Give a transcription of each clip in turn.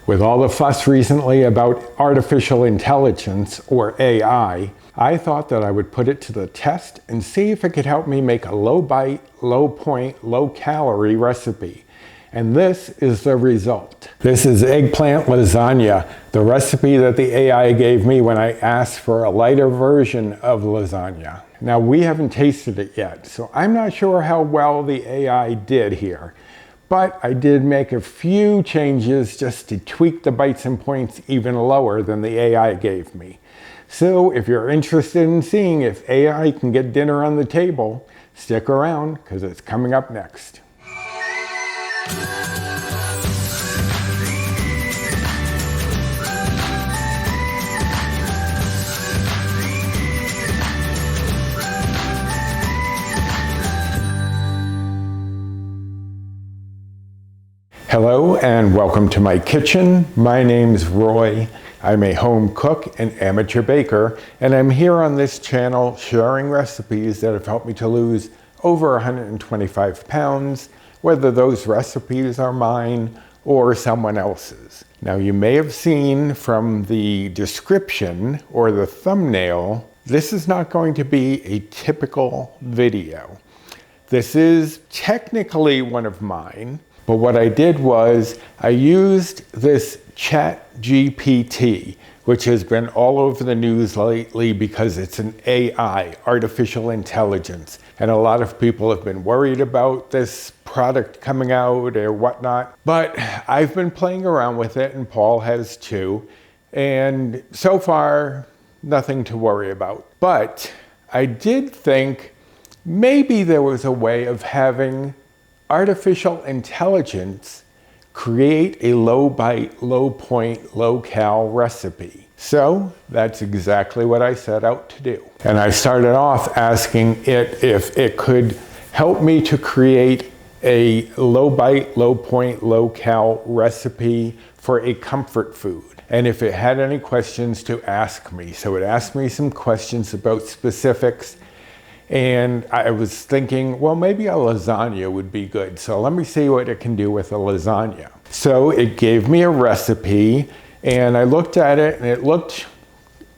With all the fuss recently about artificial intelligence, or AI, I thought that I would put it to the test and see if it could help me make a low-bite, low-point, low-calorie recipe. And this is the result. This is eggplant lasagna, the recipe that the AI gave me when I asked for a lighter version of lasagna. Now, we haven't tasted it yet, so I'm not sure how well the AI did here. But I did make a few changes just to tweak the bites and points even lower than the AI gave me. So if you're interested in seeing if AI can get dinner on the table, stick around because it's coming up next. Hello and welcome to my kitchen. My name's Roy. I'm a home cook and amateur baker, and I'm here on this channel sharing recipes that have helped me to lose over 125 pounds, whether those recipes are mine or someone else's. Now, you may have seen from the description or the thumbnail, this is not going to be a typical video. This is technically one of mine. But what I did was I used this ChatGPT, which has been all over the news lately because it's an AI, artificial intelligence. And a lot of people have been worried about this product coming out or whatnot. But I've been playing around with it, and Paul has too. And so far, nothing to worry about. But I did think maybe there was a way of having artificial intelligence create a low-bite, low-point, low-cal recipe. So that's exactly what I set out to do. And I started off asking it if it could help me to create a low-bite, low-point, low-cal recipe for a comfort food. And if it had any questions to ask me. So it asked me some questions about specifics. And I was thinking, well, maybe a lasagna would be good. So let me see what it can do with a lasagna. So it gave me a recipe, and I looked at it, and it looked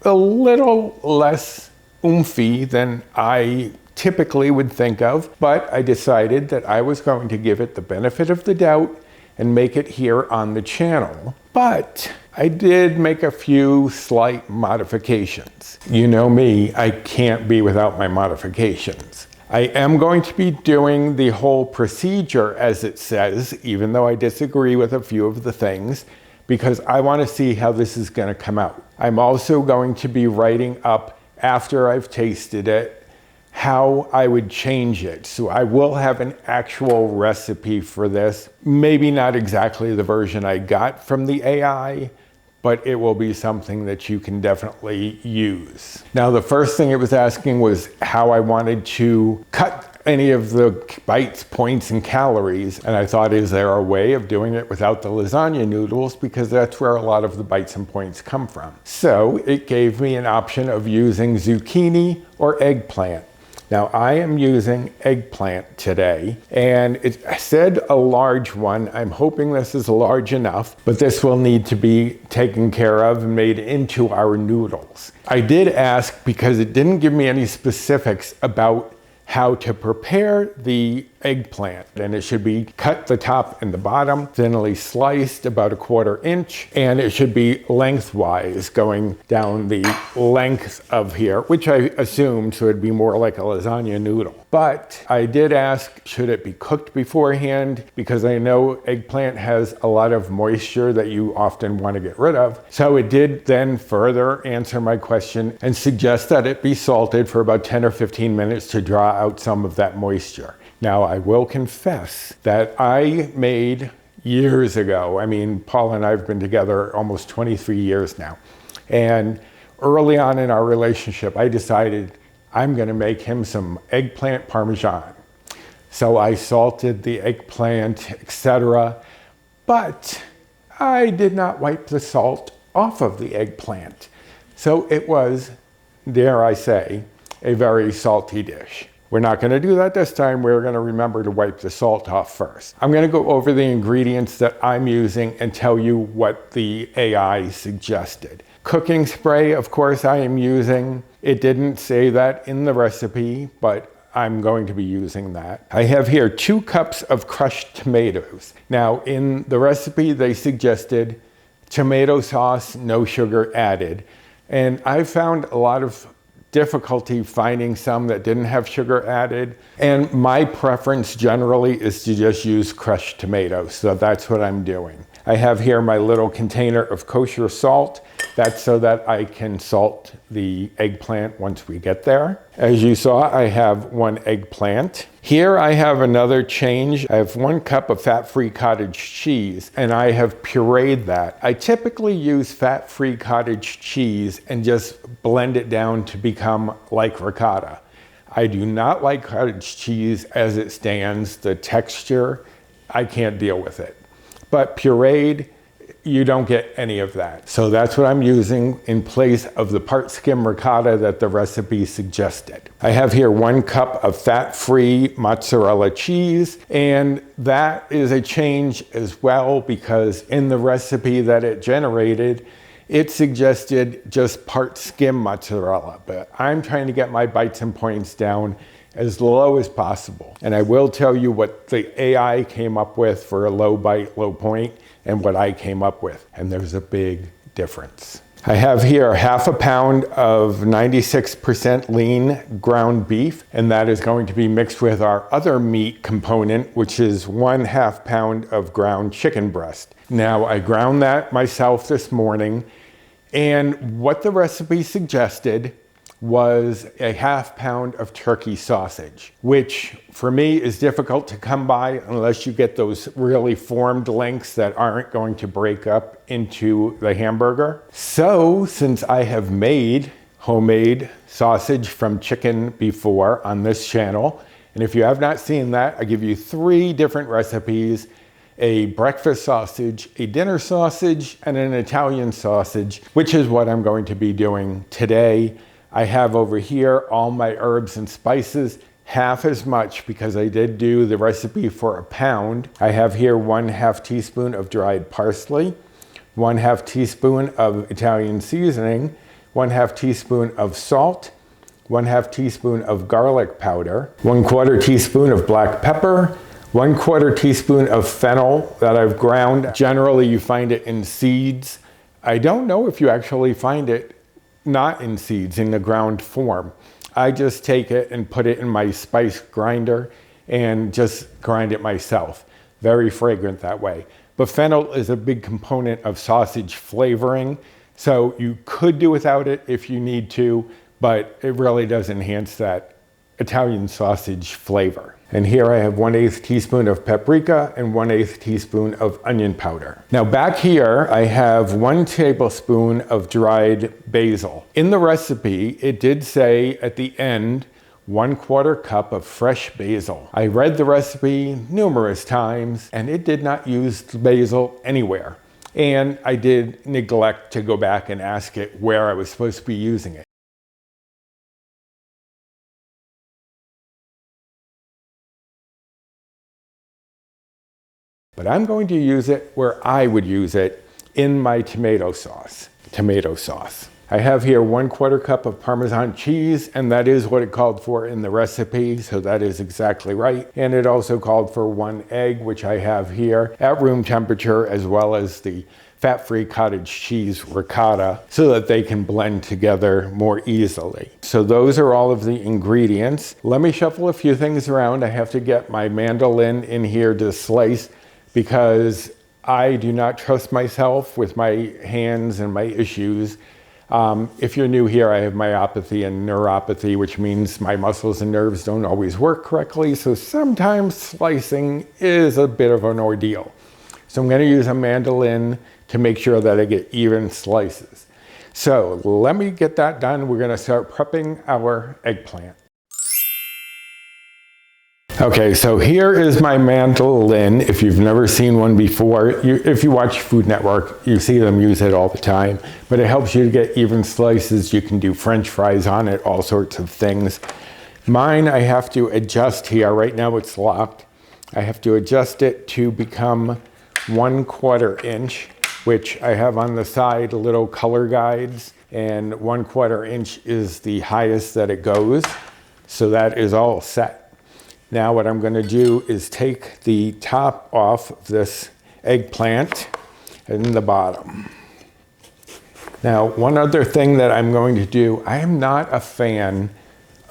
a little less oomphy than I typically would think of. But I decided that I was going to give it the benefit of the doubt and make it here on the channel. But I did make a few slight modifications. You know me, I can't be without my modifications. I am going to be doing the whole procedure as it says, even though I disagree with a few of the things, because I want to see how this is going to come out. I'm also going to be writing up, after I've tasted it, how I would change it. So I will have an actual recipe for this. Maybe not exactly the version I got from the AI, but it will be something that you can definitely use. Now, the first thing it was asking was how I wanted to cut any of the bites, points, and calories. And I thought, is there a way of doing it without the lasagna noodles? Because that's where a lot of the bites and points come from. So it gave me an option of using zucchini or eggplant. Now, I am using eggplant today, and it said a large one. I'm hoping this is large enough, but this will need to be taken care of and made into our noodles. I did ask, because it didn't give me any specifics about how to prepare the eggplant, and it should be cut the top and the bottom, thinly sliced about 1/4 inch, and it should be lengthwise going down the length of here, which I assumed so it'd be more like a lasagna noodle. But I did ask, should it be cooked beforehand? Because I know eggplant has a lot of moisture that you often want to get rid of. So it did then further answer my question and suggest that it be salted for about 10 or 15 minutes to draw out some of that moisture. Now, I will confess that I made years ago, I mean, Paul and I have been together almost 23 years now. And early on in our relationship, I decided I'm going to make him some eggplant parmesan. So I salted the eggplant, etc. But I did not wipe the salt off of the eggplant. So it was, dare I say, a very salty dish. We're not going to do that this time. We're going to remember to wipe the salt off first. I'm going to go over the ingredients that I'm using and tell you what the AI suggested. Cooking spray, of course, I am using. It didn't say that in the recipe, but I'm going to be using that. I have here 2 cups of crushed tomatoes. Now, in the recipe, they suggested tomato sauce, no sugar added. And I found a lot of difficulty finding some that didn't have sugar added. And my preference generally is to just use crushed tomatoes. So that's what I'm doing. I have here my little container of kosher salt. That's so that I can salt the eggplant once we get there. As you saw, I have 1 eggplant. Here I have another change. I have 1 cup of fat-free cottage cheese, and I have pureed that. I typically use fat-free cottage cheese and just blend it down to become like ricotta. I do not like cottage cheese as it stands. The texture, I can't deal with it. But pureed, you don't get any of that. So that's what I'm using in place of the part skim ricotta that the recipe suggested. I have here 1 cup of fat-free mozzarella cheese, and that is a change as well because in the recipe that it generated, it suggested just part skim mozzarella, but I'm trying to get my bites and points down as low as possible. And I will tell you what the AI came up with for a low bite, low point, and what I came up with. And there's a big difference. I have here 1/2 pound of 96% lean ground beef, and that is going to be mixed with our other meat component, which is 1/2 pound of ground chicken breast. Now, I ground that myself this morning, and what the recipe suggested was a 1/2 pound of turkey sausage, which for me is difficult to come by unless you get those really formed lengths that aren't going to break up into the hamburger. So since I have made homemade sausage from chicken before on this channel, and if you have not seen that, I give you 3 different recipes: a breakfast sausage, a dinner sausage, and an Italian sausage, which is what I'm going to be doing today. I have over here all my herbs and spices, half as much because I did do the recipe for 1 pound. I have here 1/2 teaspoon of dried parsley, 1/2 teaspoon of Italian seasoning, 1/2 teaspoon of salt, 1/2 teaspoon of garlic powder, 1/4 teaspoon of black pepper, 1/4 teaspoon of fennel that I've ground. Generally, you find it in seeds. I don't know if you actually find it not in seeds, in the ground form. I just take it and put it in my spice grinder and just grind it myself. Very fragrant that way. But fennel is a big component of sausage flavoring, so you could do without it if you need to, but it really does enhance that Italian sausage flavor. And here I have 1/8 teaspoon of paprika and 1/8 teaspoon of onion powder. Now back here, I have 1 tablespoon of dried basil. In the recipe, it did say at the end, 1/4 cup of fresh basil. I read the recipe numerous times and it did not use basil anywhere. And I did neglect to go back and ask it where I was supposed to be using it. But I'm going to use it where I would use it, in my tomato sauce. I have here 1/4 cup of Parmesan cheese, and that is what it called for in the recipe, so that is exactly right. And it also called for 1 egg, which I have here at room temperature, as well as the fat-free cottage cheese ricotta, so that they can blend together more easily. So those are all of the ingredients. Let me shuffle a few things around. I have to get my mandolin in here to slice, because I do not trust myself with my hands and my issues. If you're new here, I have myopathy and neuropathy, which means my muscles and nerves don't always work correctly, so sometimes slicing is a bit of an ordeal. So I'm going to use a mandolin to make sure that I get even slices. So let me get that done. We're going to start prepping our eggplant. Okay, so here is my mandolin. If you've never seen one before, if you watch Food Network, you see them use it all the time, but it helps you to get even slices. You can do French fries on it, all sorts of things. Mine, I have to adjust here. Right now it's locked. I have to adjust it to become 1/4 inch, which I have on the side little color guides, and 1/4 inch is the highest that it goes. So that is all set. Now what I'm gonna do is take the top off of this eggplant and the bottom. Now, one other thing that I'm going to do, I am not a fan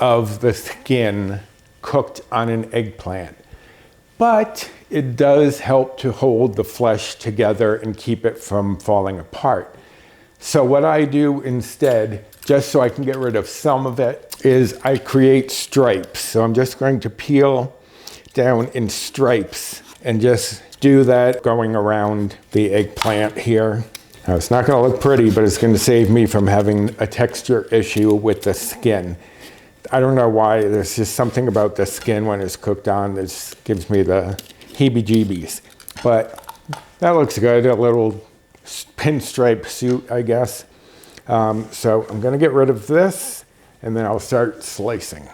of the skin cooked on an eggplant, but it does help to hold the flesh together and keep it from falling apart. So what I do instead, just so I can get rid of some of it, is I create stripes. So I'm just going to peel down in stripes and just do that going around the eggplant here. Now, it's not going to look pretty, but it's going to save me from having a texture issue with the skin. I don't know why, there's just something about the skin when it's cooked on that just gives me the heebie-jeebies. But that looks good, a little pinstripe suit, I guess. So I'm going to get rid of this, and then I'll start slicing.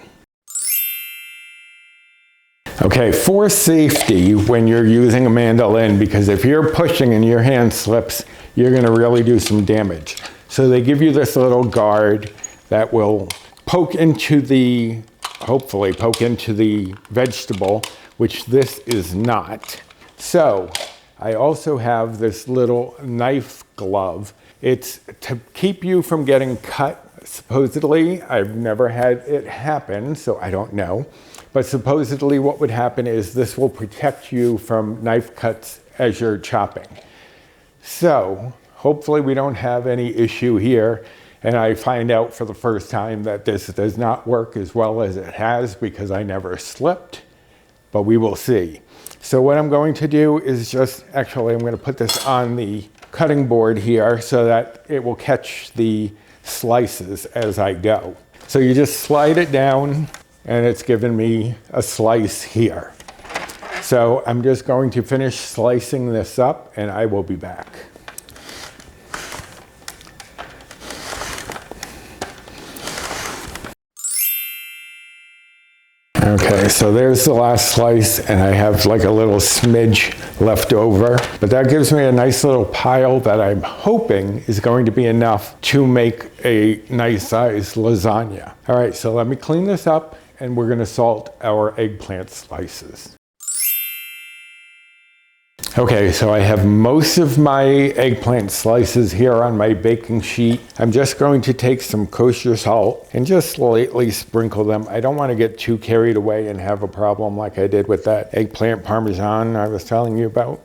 Okay, for safety when you're using a mandolin, because if you're pushing and your hand slips, you're going to really do some damage. So they give you this little guard that will poke into the, hopefully poke into the vegetable, which this is not. So I also have this little knife glove. It's to keep you from getting cut, supposedly. I've never had it happen, so I don't know. But supposedly what would happen is this will protect you from knife cuts as you're chopping. So hopefully we don't have any issue here. And I find out for the first time that this does not work as well as it has because I never slipped, but we will see. So what I'm going to do is just, actually I'm going to put this on the cutting board here so that it will catch the slices as I go. So you just slide it down and it's given me a slice here. So I'm just going to finish slicing this up and I will be back. Okay, so there's the last slice and I have like a little smidge left over, but that gives me a nice little pile that I'm hoping is going to be enough to make a nice size lasagna. All right, so let me clean this up and we're gonna salt our eggplant slices. Okay, so I have most of my eggplant slices here on my baking sheet. I'm just going to take some kosher salt and just lightly sprinkle them. I don't want to get too carried away and have a problem like I did with that eggplant parmesan I was telling you about.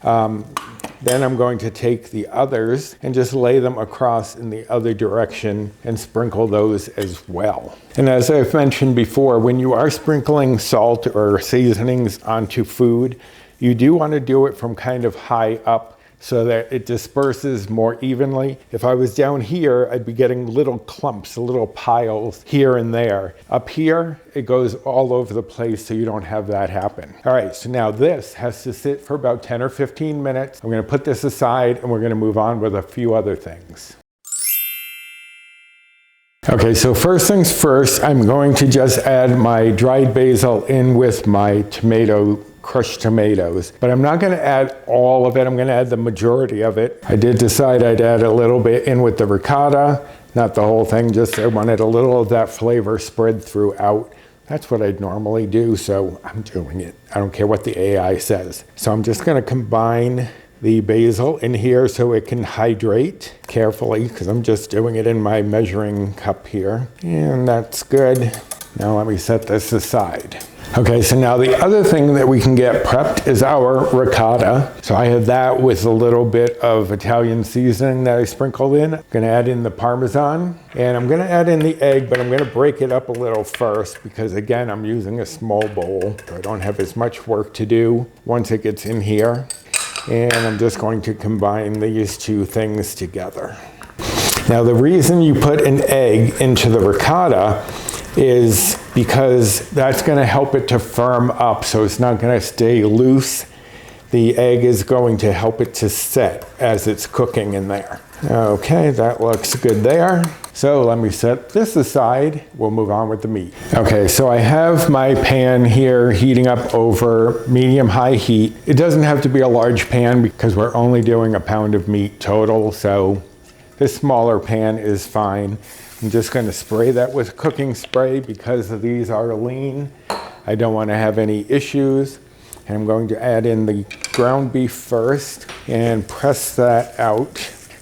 Then I'm going to take the others and just lay them across in the other direction and sprinkle those as well. And as I've mentioned before, when you are sprinkling salt or seasonings onto food, you do want to do it from kind of high up so that it disperses more evenly. If I was down here, I'd be getting little clumps, little piles here and there. Up here, it goes all over the place so you don't have that happen. All right, so now this has to sit for about 10 or 15 minutes. I'm going to put this aside and we're going to move on with a few other things. Okay, so first things first, I'm going to just add my dried basil in with my crushed tomatoes, but I'm not going to add all of it. I'm going to add the majority of it. I did decide I'd add a little bit in with the ricotta, not the whole thing, just I wanted a little of that flavor spread throughout. That's what I'd normally do, so I'm doing it. I don't care what the AI says. So I'm just going to combine the basil in here so it can hydrate carefully because I'm just doing it in my measuring cup here. And that's good. Now let me set this aside. Okay, so now the other thing that we can get prepped is our ricotta. So I have that with a little bit of Italian seasoning that I sprinkled in. I'm gonna add in the Parmesan and I'm gonna add in the egg, but I'm gonna break it up a little first because again, I'm using a small bowl. So I don't have as much work to do once it gets in here. And I'm just going to combine these two things together. Now the reason you put an egg into the ricotta is because that's going to help it to firm up so it's not going to stay loose. the egg is going to help it to set as it's cooking in there. Okay, that looks good there. So let me set this aside. We'll move on with the meat. Okay, so I have my pan here heating up over medium-high heat. It doesn't have to be a large pan because we're only doing a pound of meat total, so this smaller pan is fine. I'm just going to spray that with cooking spray because these are lean. I don't want to have any issues. And I'm going to add in the ground beef first and press that out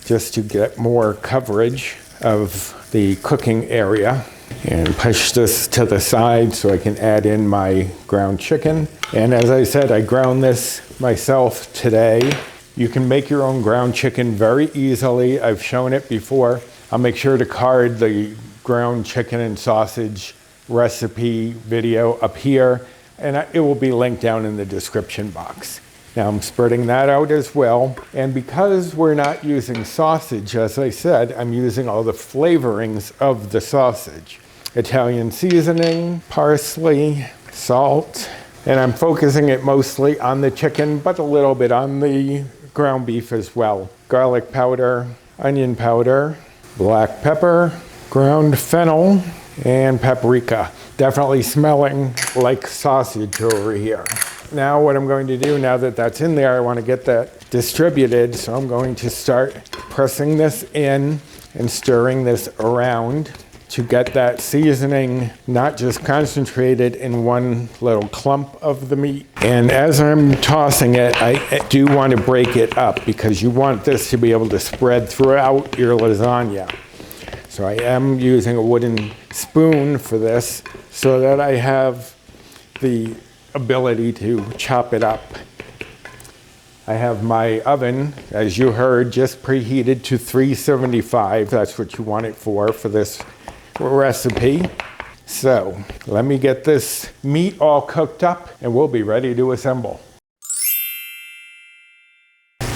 just to get more coverage of the cooking area. And push this to the side so I can add in my ground chicken. And as I said, I ground this myself today. You can make your own ground chicken very easily. I've shown it before. I'll make sure to card the ground chicken and sausage recipe video up here, and it will be linked down in the description box. Now I'm spreading that out as well, and because we're not using sausage, as I said, I'm using all the flavorings of the sausage. Italian seasoning, parsley, salt, and I'm focusing it mostly on the chicken, but a little bit on the ground beef as well. Garlic powder, onion powder, black pepper, ground fennel, and paprika. Definitely smelling like sausage over here. Now what I'm going to do, now that that's in there, I want to get that distributed, so I'm going to start pressing this in and stirring this around to get that seasoning not just concentrated in one little clump of the meat. And as I'm tossing it, I do want to break it up because you want this to be able to spread throughout your lasagna. So I am using a wooden spoon for this so that I have the ability to chop it up. I have my oven, as you heard, just preheated to 375. That's what you want it for this recipe. So let me get this meat all cooked up and we'll be ready to assemble.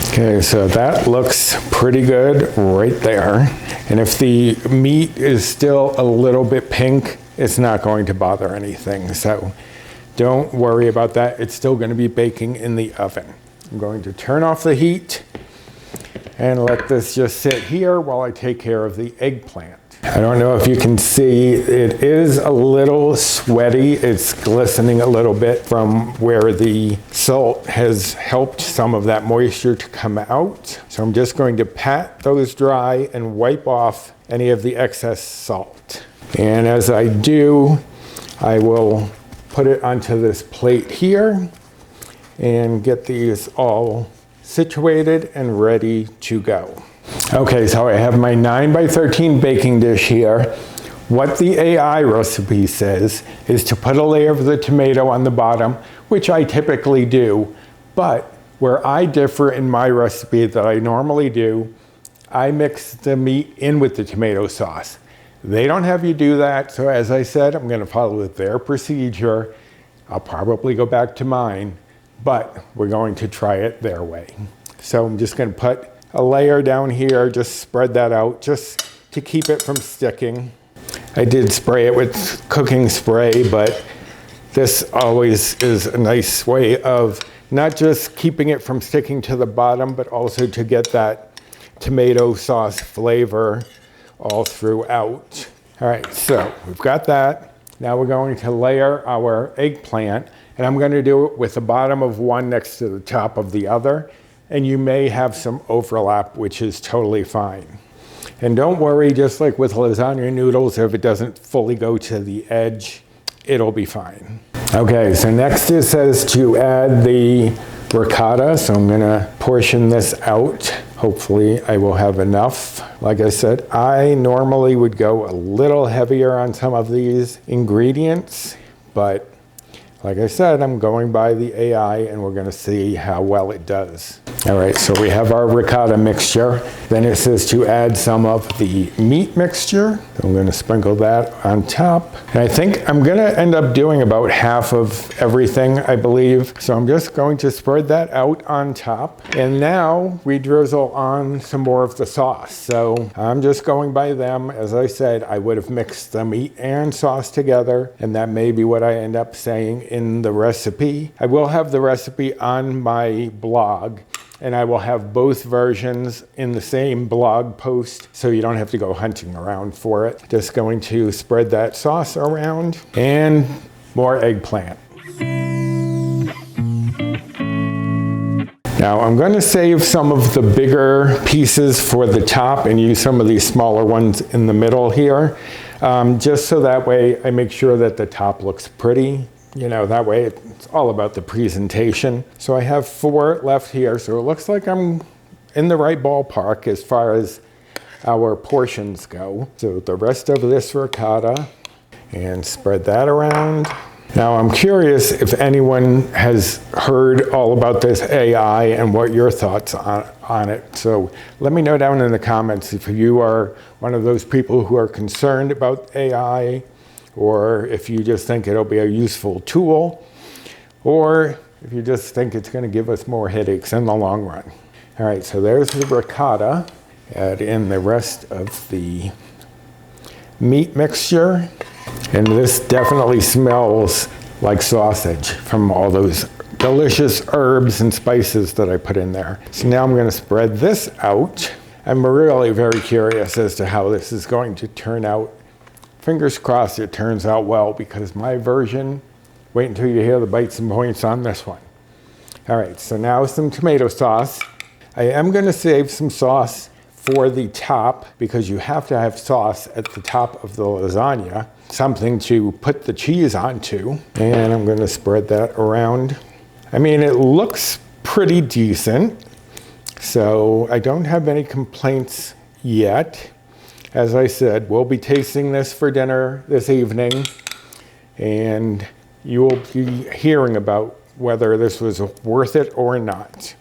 Okay, so that looks pretty good right there. And if the meat is still a little bit pink, it's not going to bother anything. So don't worry about that. It's still going to be baking in the oven. I'm going to turn off the heat and let this just sit here while I take care of the eggplant. I don't know if you can see, it is a little sweaty. It's glistening a little bit from where the salt has helped some of that moisture to come out. So I'm just going to pat those dry and wipe off any of the excess salt. And as I do, I will put it onto this plate here and get these all situated and ready to go. Okay, so I have my 9 by 13 baking dish here. What the AI recipe says is to put a layer of the tomato on the bottom, which I typically do, but where I differ in my recipe that I normally do, I mix the meat in with the tomato sauce. They don't have you do that, so as I said, I'm going to follow their procedure. I'll probably go back to mine, but we're going to try it their way. So I'm just going to put a layer down here, just spread that out just to keep it from sticking. I did spray it with cooking spray, but this always is a nice way of not just keeping it from sticking to the bottom, but also to get that tomato sauce flavor all throughout. All right, so we've got that. Now we're going to layer our eggplant, and I'm going to do it with the bottom of one next to the top of the other. And you may have some overlap, which is totally fine. And don't worry, just like with lasagna noodles, if it doesn't fully go to the edge, it'll be fine. Okay, so next it says to add the ricotta, so I'm gonna portion this out. Hopefully I will have enough. Like I said, I normally would go a little heavier on some of these ingredients, but like I said, I'm going by the AI and we're gonna see how well it does. All right, so we have our ricotta mixture. Then it says to add some of the meat mixture. I'm gonna sprinkle that on top. And I think I'm gonna end up doing about half of everything, I believe. So I'm just going to spread that out on top. And now we drizzle on some more of the sauce. So I'm just going by them. As I said, I would have mixed the meat and sauce together, and that may be what I end up saying in the recipe. I will have the recipe on my blog, and I will have both versions in the same blog post, so you don't have to go hunting around for it. Just going to spread that sauce around, and more eggplant. Now I'm going to save some of the bigger pieces for the top and use some of these smaller ones in the middle here, just so that way I make sure that the top looks pretty. You know, that way it's all about the presentation. So I have 4 left here, so it looks like I'm in the right ballpark as far as our portions go. So the rest of this ricotta, and spread that around. Now I'm curious if anyone has heard all about this AI and what your thoughts on it. So let me know down in the comments if you are one of those people who are concerned about AI, or if you just think it'll be a useful tool, or if you just think it's going to give us more headaches in the long run. All right, so there's the ricotta. Add in the rest of the meat mixture. And this definitely smells like sausage from all those delicious herbs and spices that I put in there. So now I'm going to spread this out. I'm really very curious as to how this is going to turn out. Fingers crossed it turns out well, because my version, wait until you hear the bites and points on this one. All right, so now some tomato sauce. I am going to save some sauce for the top, because you have to have sauce at the top of the lasagna, something to put the cheese onto. And I'm going to spread that around. I mean, it looks pretty decent, so I don't have any complaints yet. As I said, we'll be tasting this for dinner this evening, and you will be hearing about whether this was worth it or not.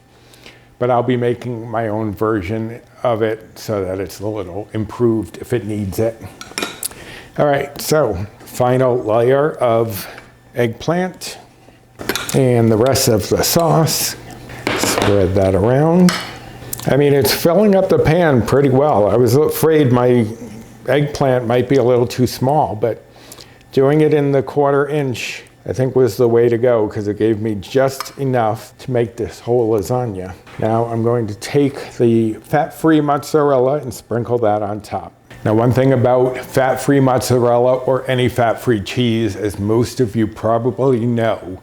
But I'll be making my own version of it so that it's a little improved if it needs it. All right, so final layer of eggplant and the rest of the sauce. Spread that around. I mean, it's filling up the pan pretty well. I was afraid my eggplant might be a little too small, but doing it in the 1/4 inch I think was the way to go, because it gave me just enough to make this whole lasagna. Now I'm going to take the fat-free mozzarella and sprinkle that on top. Now, one thing about fat-free mozzarella or any fat-free cheese, as most of you probably know,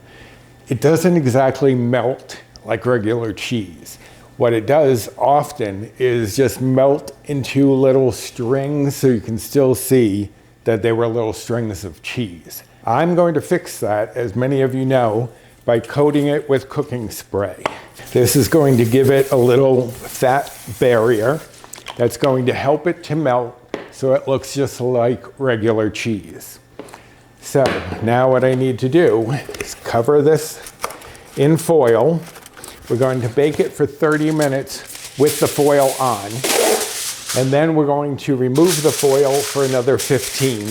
it doesn't exactly melt like regular cheese. What it does often is just melt into little strings, so you can still see that they were little strings of cheese. I'm going to fix that, as many of you know, by coating it with cooking spray. This is going to give it a little fat barrier that's going to help it to melt so it looks just like regular cheese. So now what I need to do is cover this in foil. We're going to bake it for 30 minutes with the foil on, and then we're going to remove the foil for another 15.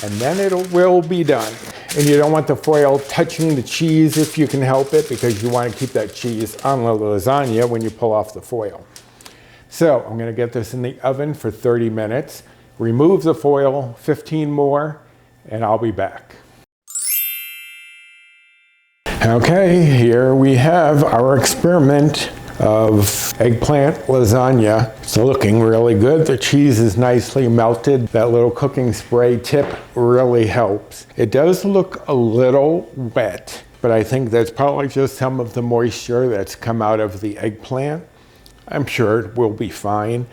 And then it will be done. And you don't want the foil touching the cheese if you can help it, because you want to keep that cheese on the lasagna when you pull off the foil. So I'm going to get this in the oven for 30 minutes, remove the foil, 15 more, and I'll be back. Okay, here we have our experiment of eggplant lasagna. It's looking really good. The cheese is nicely melted. That little cooking spray tip really helps. It does look a little wet, but I think that's probably just some of the moisture that's come out of the eggplant. I'm sure it will be fine,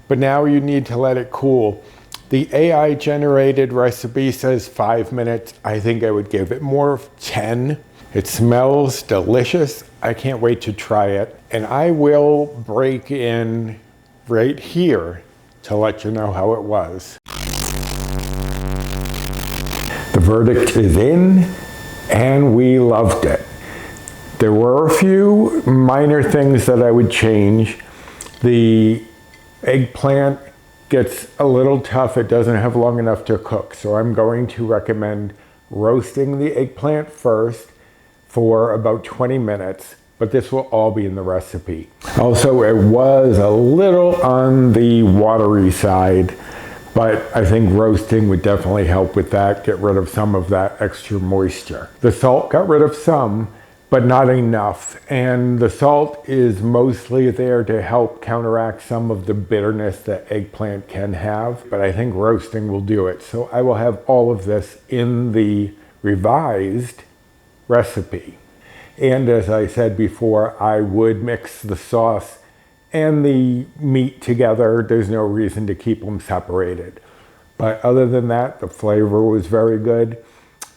but now you need to let it cool. The AI generated recipe says 5 minutes. I think I would give it more of 10. It smells delicious. I can't wait to try it. And I will break in right here to let you know how it was. The verdict is in, and we loved it. There were a few minor things that I would change. The eggplant gets a little tough. It doesn't have long enough to cook. So I'm going to recommend roasting the eggplant first for about 20 minutes, but this will all be in the recipe. Also, it was a little on the watery side. But I think roasting would definitely help with that, get rid of some of that extra moisture. The salt got rid of some, but not enough. And the salt is mostly there to help counteract some of the bitterness that eggplant can have, but I think roasting will do it. So I will have all of this in the revised recipe. And as I said before, I would mix the sauce and the meat together. There's no reason to keep them separated. But other than that, the flavor was very good.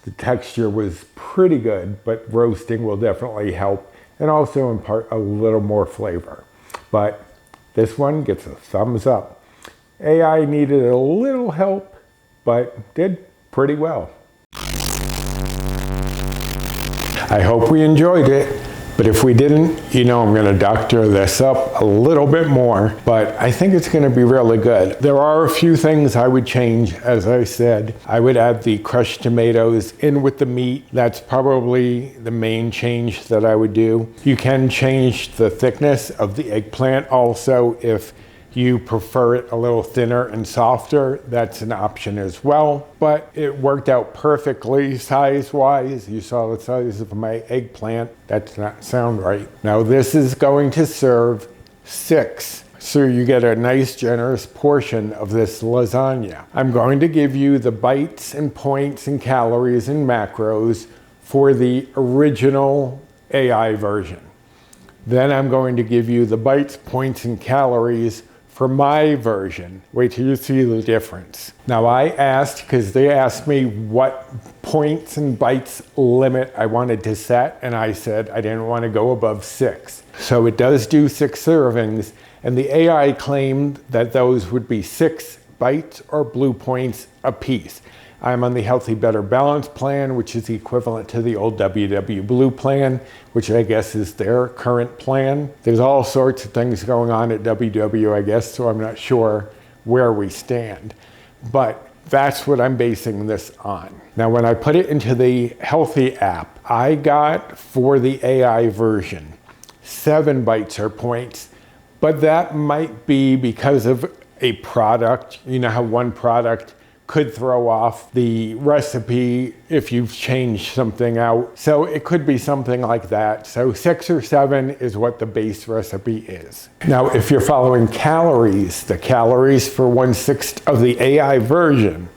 The texture was pretty good, but roasting will definitely help and also impart a little more flavor. But this one gets a thumbs up. AI needed a little help, but did pretty well. I hope we enjoyed it, but if we didn't, you know I'm gonna doctor this up a little bit more, but I think it's gonna be really good. There are a few things I would change, as I said. I would add the crushed tomatoes in with the meat. That's probably the main change that I would do. You can change the thickness of the eggplant also if you prefer it a little thinner and softer. That's an option as well, but it worked out perfectly size-wise. You saw the size of my eggplant. That does not sound right. Now this is going to serve 6, so you get a nice generous portion of this lasagna. I'm going to give you the bites and points and calories and macros for the original AI version. Then I'm going to give you the bites, points, and calories for my version. Wait till you see the difference. Now I asked, because they asked me what points and bites limit I wanted to set, and I said I didn't want to go above 6. So it does do 6 servings, and the AI claimed that those would be 6 bites or blue points a piece. I'm on the Healthy Better Balance plan, which is equivalent to the old WW Blue plan, which I guess is their current plan. There's all sorts of things going on at WW, I guess, so I'm not sure where we stand. But that's what I'm basing this on. Now, when I put it into the Healthy app, I got, for the AI version, 7 bites or points, but that might be because of a product. You know how one product could throw off the recipe if you've changed something out. So it could be something like that. So 6 or 7 is what the base recipe is. Now, if you're following calories, the calories for 1/6 of the AI version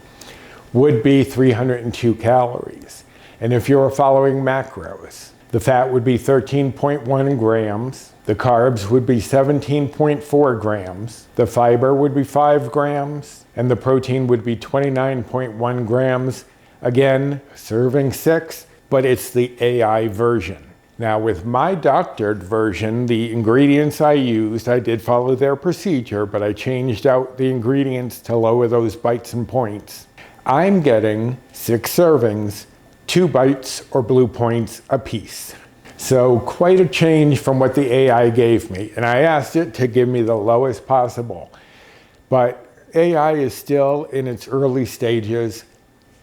would be 302 calories. And if you're following macros, the fat would be 13.1 grams. The carbs would be 17.4 grams. The fiber would be 5 grams. And the protein would be 29.1 grams. Again, serving 6, but it's the AI version. Now with my doctored version, the ingredients I used, I did follow their procedure, but I changed out the ingredients to lower those bites and points. I'm getting 6 servings, 2 bites or blue points a piece. So quite a change from what the AI gave me. And I asked it to give me the lowest possible. But AI is still in its early stages,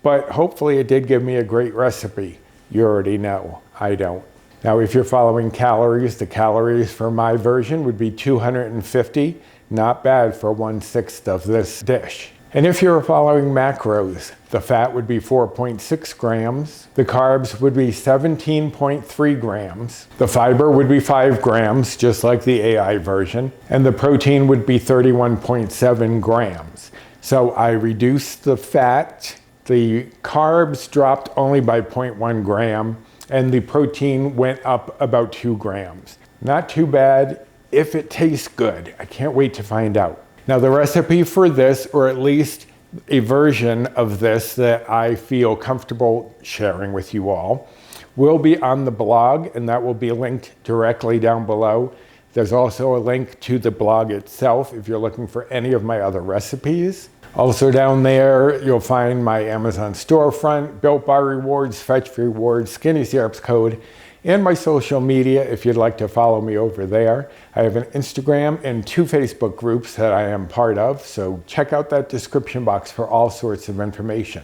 but hopefully it did give me a great recipe. You already know, I don't. Now, if you're following calories, the calories for my version would be 250. Not bad for 1/6 of this dish. And if you're following macros, the fat would be 4.6 grams. The carbs would be 17.3 grams. The fiber would be 5 grams, just like the AI version. And the protein would be 31.7 grams. So I reduced the fat. The carbs dropped only by 0.1 gram. And the protein went up about 2 grams. Not too bad if it tastes good. I can't wait to find out. Now the recipe for this, or at least a version of this that I feel comfortable sharing with you all, will be on the blog, and that will be linked directly down below. There's also a link to the blog itself if you're looking for any of my other recipes. Also down there, you'll find my Amazon storefront, Built Bar rewards, Fetch rewards, Skinny Syrups code, and my social media if you'd like to follow me over there. I have an Instagram and 2 Facebook groups that I am part of, so check out that description box for all sorts of information.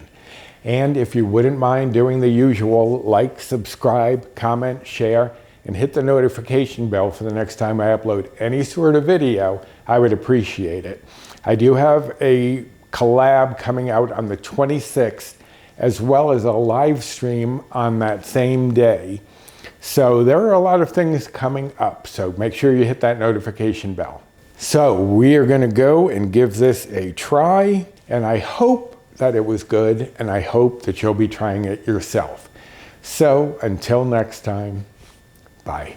And if you wouldn't mind doing the usual, like, subscribe, comment, share, and hit the notification bell for the next time I upload any sort of video, I would appreciate it. I do have a collab coming out on the 26th, as well as a live stream on that same day. So there are a lot of things coming up, so make sure you hit that notification bell. So we are going to go and give this a try, and I hope that it was good, and I hope that you'll be trying it yourself. So until next time, bye.